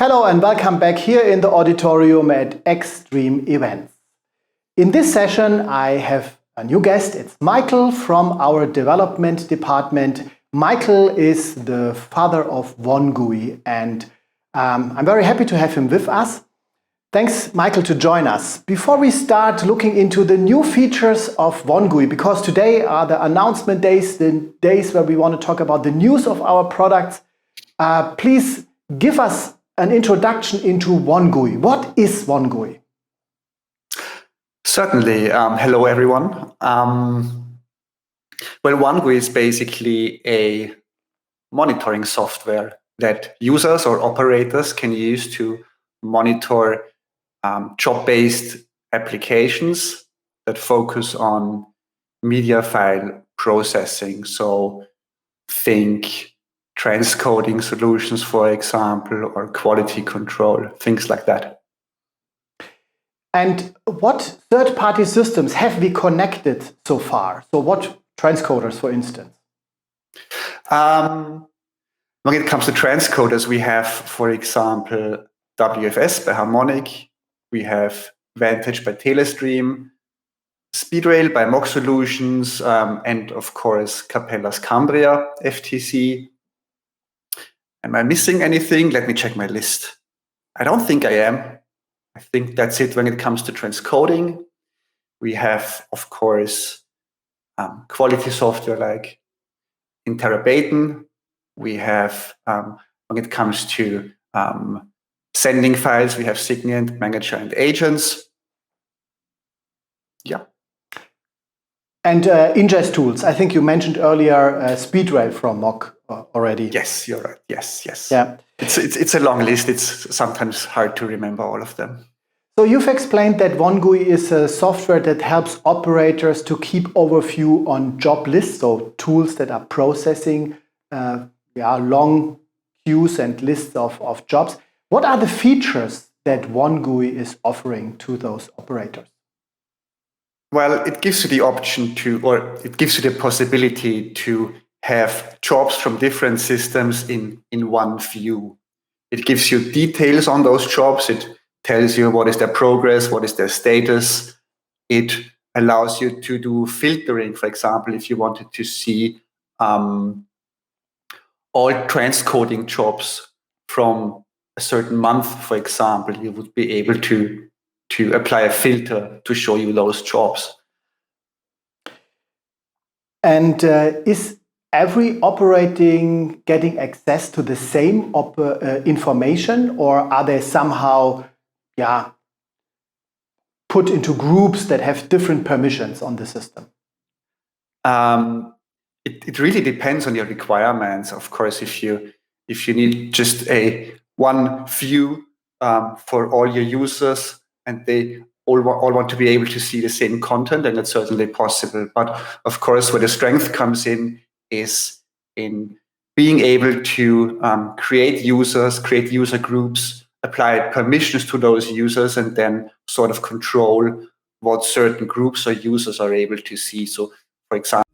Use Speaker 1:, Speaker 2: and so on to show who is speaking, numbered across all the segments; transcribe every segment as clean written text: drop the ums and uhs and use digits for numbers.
Speaker 1: Hello and welcome back here in the auditorium at x-dream events. In this session I have a new guest. It's Michael from our development department. Michael is the father of ONE GUI and I'm very happy to have him with us. Thanks, Michael, to join us. Before we start looking into the new features of ONE GUI, because today are the announcement days, the days where we want to talk about the news of our products, please give us an introduction into ONE GUI. What is ONE GUI?
Speaker 2: Certainly. Hello, everyone. ONE GUI is basically a monitoring software that users or operators can use to monitor job-based applications that focus on media file processing. So think transcoding solutions, for example, or quality control, things like that.
Speaker 1: And what third-party systems have we connected so far? So what transcoders, for instance?
Speaker 2: When it comes to transcoders, we have, for example, WFS by Harmonic, we have Vantage by Telestream, Speedrail by Mock Solutions, and of course, Capella's Cambria FTC. Am I missing anything? Let me check my list. I don't think I am. I think that's it when it comes to transcoding. We have, of course, quality software like integrator. We have, when it comes to sending files, we have Signiant, Manager, and Agents. Yeah. And
Speaker 1: ingest tools. I think you mentioned earlier Speedrail from Mock already.
Speaker 2: Yes, you're right. Yes.
Speaker 1: Yeah.
Speaker 2: It's a long list. It's sometimes hard to remember all of them.
Speaker 1: So you've explained that ONE GUI is a software that helps operators to keep overview on job lists, so tools that are processing long queues and lists of jobs. What are the features that ONE GUI is offering to those operators?
Speaker 2: Well, it gives you the option to, or it gives you the possibility to have jobs from different systems in one view. It gives you details on those jobs. It tells you what is their progress, what is their status. It allows you to do filtering. For example, if you wanted to see all transcoding jobs from a certain month, for example, you would be able to apply a filter to show you those jobs.
Speaker 1: And is every operating getting access to the same information, or are they somehow put into groups that have different permissions on the system?
Speaker 2: It really depends on your requirements. Of course, if you need just one view for all your users and they all want to be able to see the same content, then it's certainly possible. But of course, where the strength comes in is in being able to create user groups, apply permissions to those users, and then sort of control what certain groups or users are able to see. So, for example,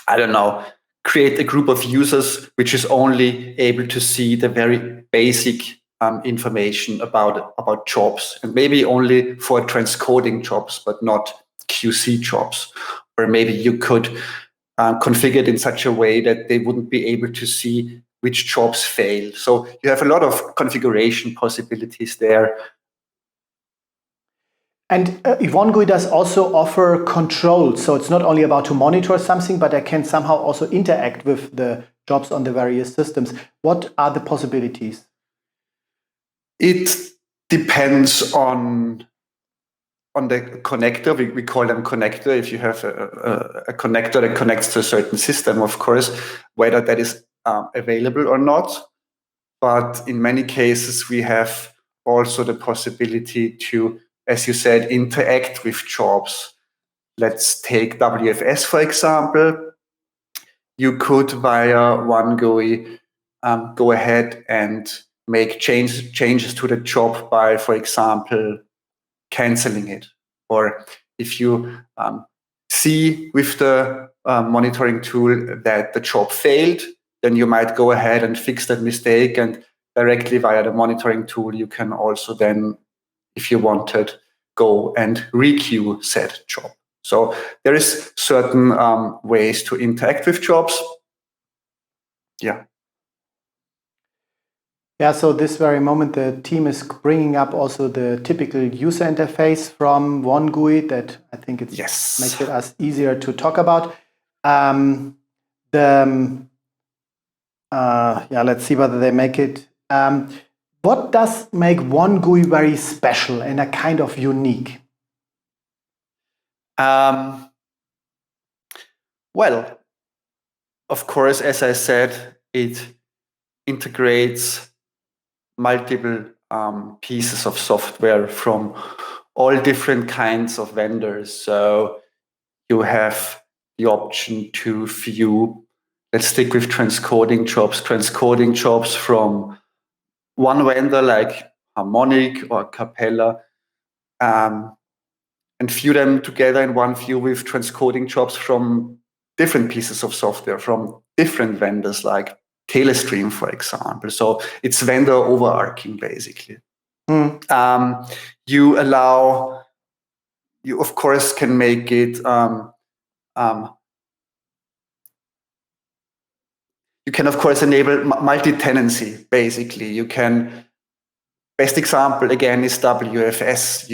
Speaker 2: I don't know, create a group of users which is only able to see the very basic information about jobs, and maybe only for transcoding jobs, but not QC jobs. Or maybe you could configure it in such a way that they wouldn't be able to see which jobs fail. So you have a lot of configuration possibilities there.
Speaker 1: And ONE GUI does also offer control. So it's not only about to monitor something, but I can somehow also interact with the jobs on the various systems. What are the possibilities?
Speaker 2: It depends on the connector. We call them connector. If you have a connector that connects to a certain system, of course, whether that is available or not. But in many cases, we have also the possibility to, as you said, interact with jobs. Let's take WFS, for example. You could, via ONE GUI, go ahead and make changes to the job by, for example, canceling it. Or if you see with the monitoring tool that the job failed, then you might go ahead and fix that mistake, and directly via the monitoring tool, you can also then, if you wanted, go and requeue said job. So there is certain ways to interact with jobs. Yeah.
Speaker 1: Yeah, so this very moment, the team is bringing up also the typical user interface from ONE GUI that I think it makes it us easier to talk about. Let's see whether they make it. What does make ONE GUI very special and a kind of unique?
Speaker 2: Well, of course, as I said, it integrates multiple pieces of software from all different kinds of vendors. So you have the option to view, let's stick with transcoding jobs from one vendor like Harmonic or Capella, and view them together in one view with transcoding jobs from different pieces of software from different vendors like Telestream, for example. So it's vendor overarching, basically. You of course can make it, you can of course enable multi-tenancy, basically. You can, best example again is WFS.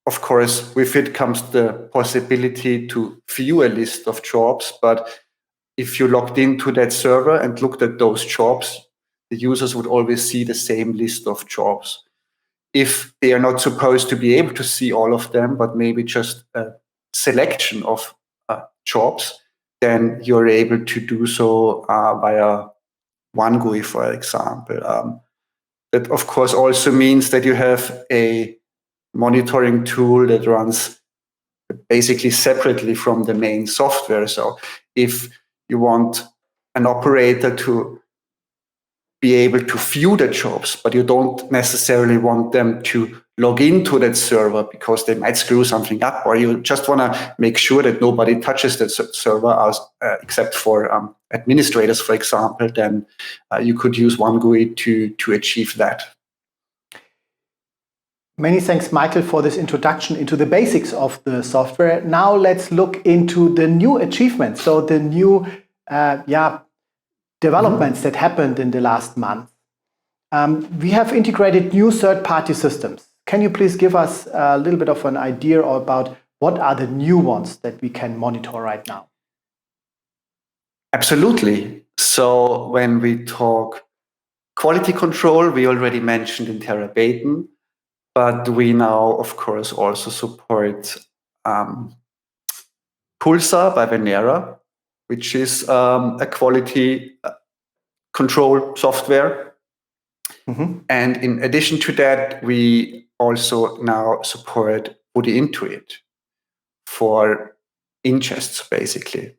Speaker 2: Of course, with it comes the possibility to view a list of jobs, but if you logged into that server and looked at those jobs, the users would always see the same list of jobs. If they are not supposed to be able to see all of them, but maybe just a selection of jobs, then you're able to do so via ONE GUI, for example. That, of course, also means that you have a monitoring tool that runs basically separately from the main software. So if you want an operator to be able to view the jobs, but you don't necessarily want them to log into that server because they might screw something up, or you just want to make sure that nobody touches that server except for administrators, for example, then you could use ONE GUI to achieve that.
Speaker 1: Many thanks, Michael, for this introduction into the basics of the software. Now let's look into the new achievements, so the new developments that happened in the last month. We have integrated new third-party systems. Can you please give us a little bit of an idea about what are the new ones that we can monitor right now?
Speaker 2: Absolutely. So when we talk quality control, we already mentioned Interrogaten, but we now, of course, also support Pulsar by Venera, which is a quality control software. And in addition to that, we also now support Woody Intuit for ingests, basically.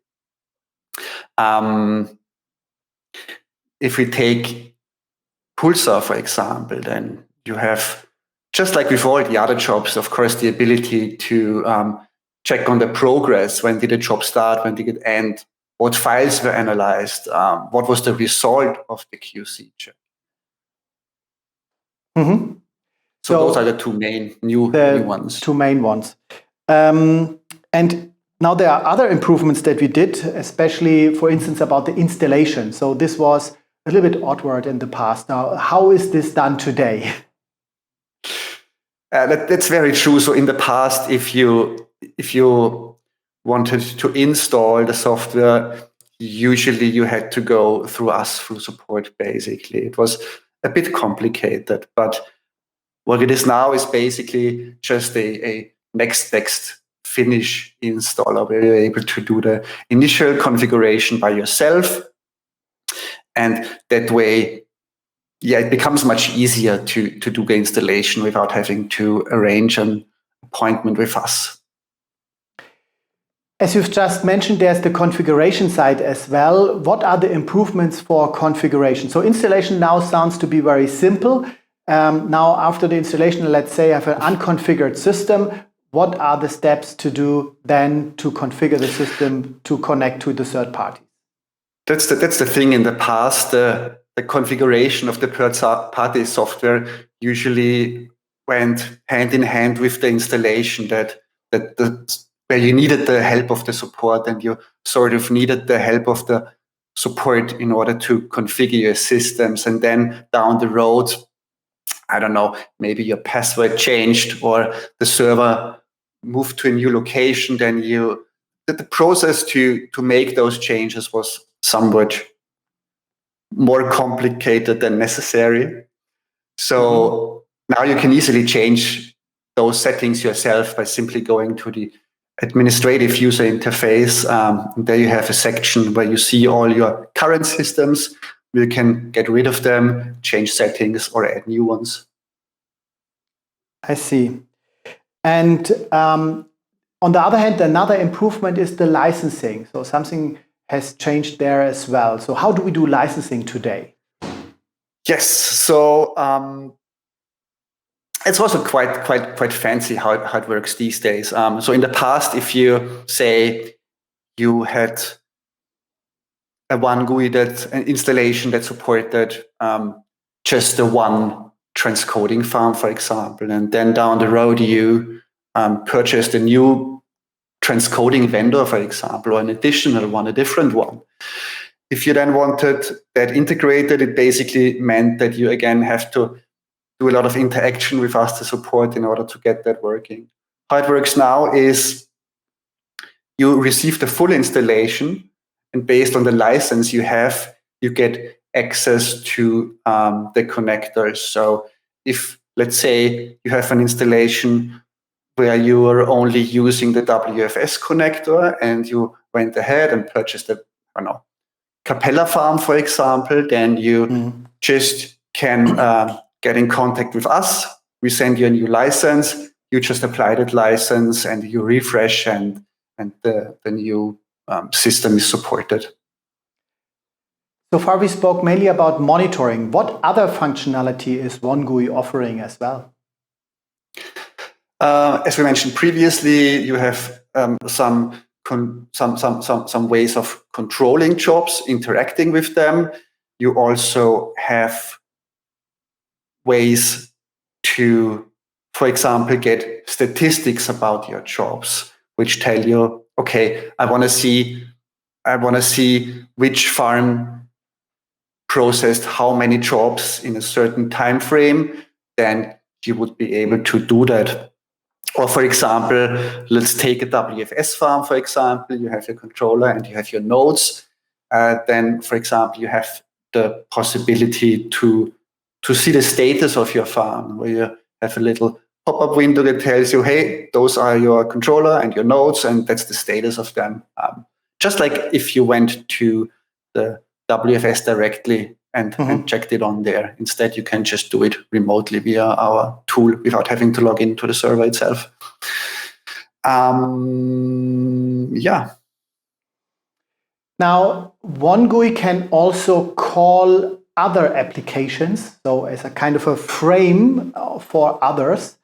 Speaker 2: If we take Pulsar, for example, then you have, just like with all the other jobs, of course, the ability to check on the progress. When did the job start? When did it end? What files were analyzed? What was the result of the QC check? So those are the two main new ones.
Speaker 1: Two main ones. And now there are other improvements that we did, especially, for instance, about the installation. So this was a little bit awkward in the past. Now, how is this done today?
Speaker 2: That's very true. So in the past, if you wanted to install the software, usually you had to go through us, through support, basically. It was a bit complicated, but what it is now is basically just a next finish installer where you're able to do the initial configuration by yourself. And that way, it becomes much easier to do the installation without having to arrange an appointment with us.
Speaker 1: As you've just mentioned, there's the configuration side as well. What are the improvements for configuration? So installation now sounds to be very simple. Now, after the installation, let's say I have an unconfigured system. What are the steps to do then to configure the system to connect to the third party?
Speaker 2: That's the thing. In the past, the configuration of the third-party software usually went hand in hand with the installation. Where you needed the help of the support, and you sort of needed the help of the support in order to configure your systems. And then down the road, I don't know, maybe your password changed or the server moved to a new location. Then the process to make those changes was somewhat more complicated than necessary. So now you can easily change those settings yourself by simply going to the administrative user interface. There you have a section where you see all your current systems. You can get rid of them, change settings, or add new ones.
Speaker 1: I see. And on the other hand, another improvement is the licensing. So something has changed there as well. So how do we do licensing today?
Speaker 2: Yes, so it's also quite fancy how it works these days. So in the past, if you say you had a ONE GUI an installation that supported just the one transcoding farm, for example, and then down the road you purchased a new transcoding vendor, for example, or an additional one, a different one. If you then wanted that integrated, it basically meant that you again have to do a lot of interaction with us to support in order to get that working. How it works now is you receive the full installation, and based on the license you have, you get access to the connectors. So if, let's say, you have an installation where you are only using the WFS connector and you went ahead and purchased a, Capella farm, for example, then you just can get in contact with us. We send you a new license. You just apply that license and you refresh, and the new system is supported.
Speaker 1: So far we spoke mainly about monitoring. What other functionality is ONE GUI offering as well?
Speaker 2: As we mentioned previously, you have some ways of controlling jobs, interacting with them. You also have ways to, for example, get statistics about your jobs, which tell you, okay, I want to see which farm processed how many jobs in a certain time frame. Then you would be able to do that. Or for example, let's take a WFS farm, for example. You have your controller and you have your nodes. Then, for example, you have the possibility to see the status of your farm, where you have a little pop-up window that tells you, hey, those are your controller and your nodes, and that's the status of them. Just like if you went to the WFS directly and checked it on there. Instead, you can just do it remotely via our tool without having to log into the server itself. Yeah.
Speaker 1: Now, ONE GUI can also call other applications, so as a kind of a frame for others.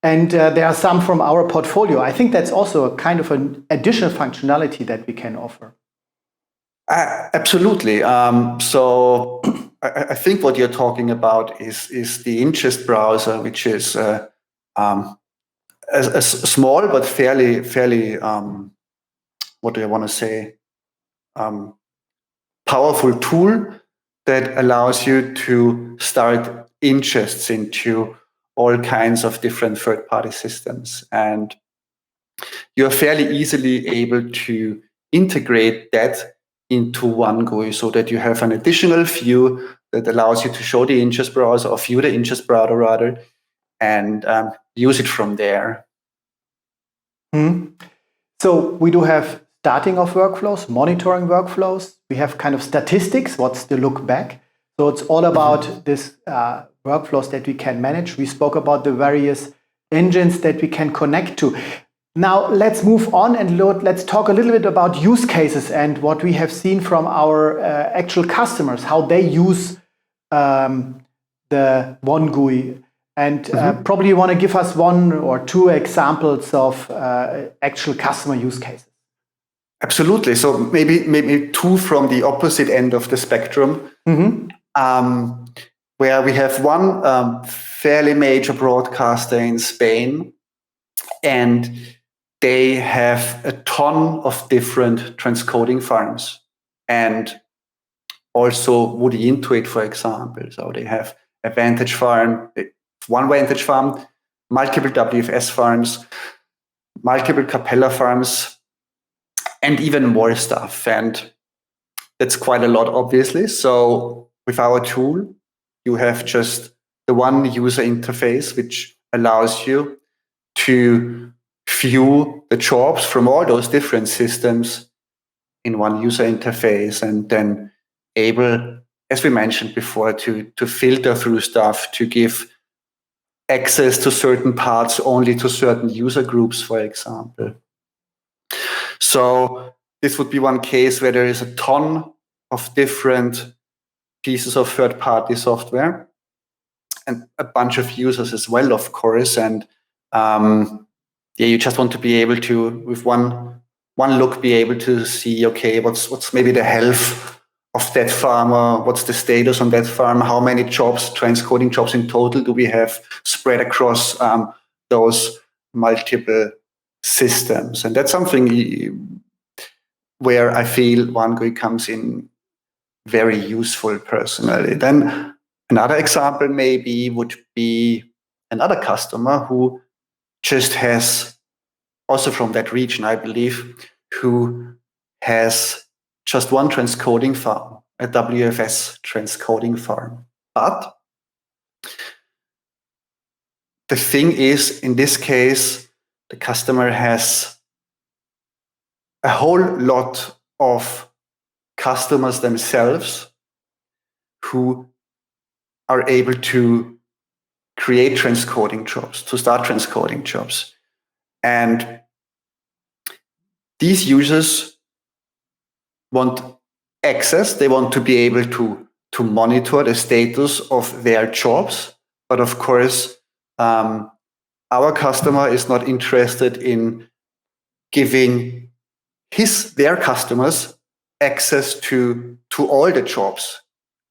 Speaker 1: And there are some from our portfolio. I think that's also a kind of an additional functionality that we can offer.
Speaker 2: Absolutely. So I think what you're talking about is the ingest browser, which is a small but fairly what do I want to say? Powerful tool that allows you to start ingests into all kinds of different third-party systems. And you're fairly easily able to integrate that into ONE GUI so that you have an additional view that allows you to show the ingest browser, or view the ingest browser rather, and use it from there.
Speaker 1: So we do have starting of workflows, monitoring workflows. We have kind of statistics, what's the look back. So it's all about this workflows that we can manage. We spoke about the various engines that we can connect to. Now let's move on and let's talk a little bit about use cases and what we have seen from our actual customers, how they use the ONE GUI. And probably you want to give us one or two examples of actual customer use cases.
Speaker 2: Absolutely. So maybe two from the opposite end of the spectrum, where we have one fairly major broadcaster in Spain, and they have a ton of different transcoding farms, and also woody into it, for example. So they have a Vantage farm, one Vantage farm, multiple WFS farms, multiple Capella farms, and even more stuff. And that's quite a lot, obviously. So with our tool, you have just the one user interface, which allows you to view the jobs from all those different systems in one user interface, and then able, as we mentioned before, to filter through stuff, to give access to certain parts only to certain user groups, for example. So this would be one case where there is a ton of different pieces of third-party software and a bunch of users as well, of course. And you just want to be able to, with one look, be able to see, okay, what's maybe the health of that farmer, what's the status on that farm, how many jobs, transcoding jobs in total do we have spread across those multiple systems. And that's something where I feel ONE GUI comes in very useful personally. Then another example maybe would be another customer who just has, also from that region, I believe, who has just one transcoding farm, a WFS transcoding farm. But the thing is, in this case, the customer has a whole lot of customers themselves who are able to create transcoding jobs, to start transcoding jobs. And these users want access. They want to be able to monitor the status of their jobs. But of course, our customer is not interested in giving their customers access to all the jobs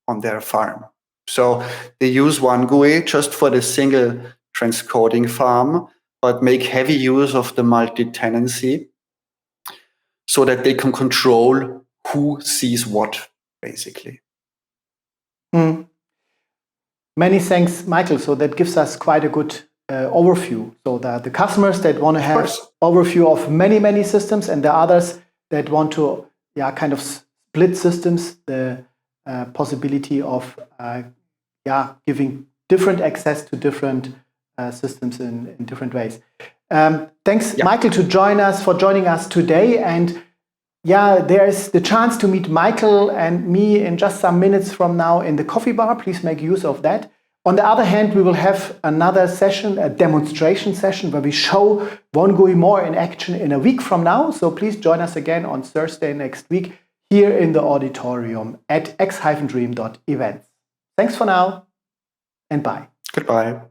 Speaker 2: on their farm. So they use ONE GUI just for the single transcoding farm, but make heavy use of the multi-tenancy so that they can control who sees what, basically.
Speaker 1: Many thanks, Michael. So that gives us quite a good overview. So the customers that want to have overview of many systems, and the others that want to kind of split systems, the possibility of giving different access to different systems in different ways. Thanks, Michael, for joining us today. And there's the chance to meet Michael and me in just some minutes from now in the coffee bar. Please make use of that. On the other hand, we will have another session, a demonstration session, where we show ONE GUI more in action in a week from now. So please join us again on Thursday next week here in the auditorium at x-dream.events. Thanks for now, and bye.
Speaker 2: Goodbye.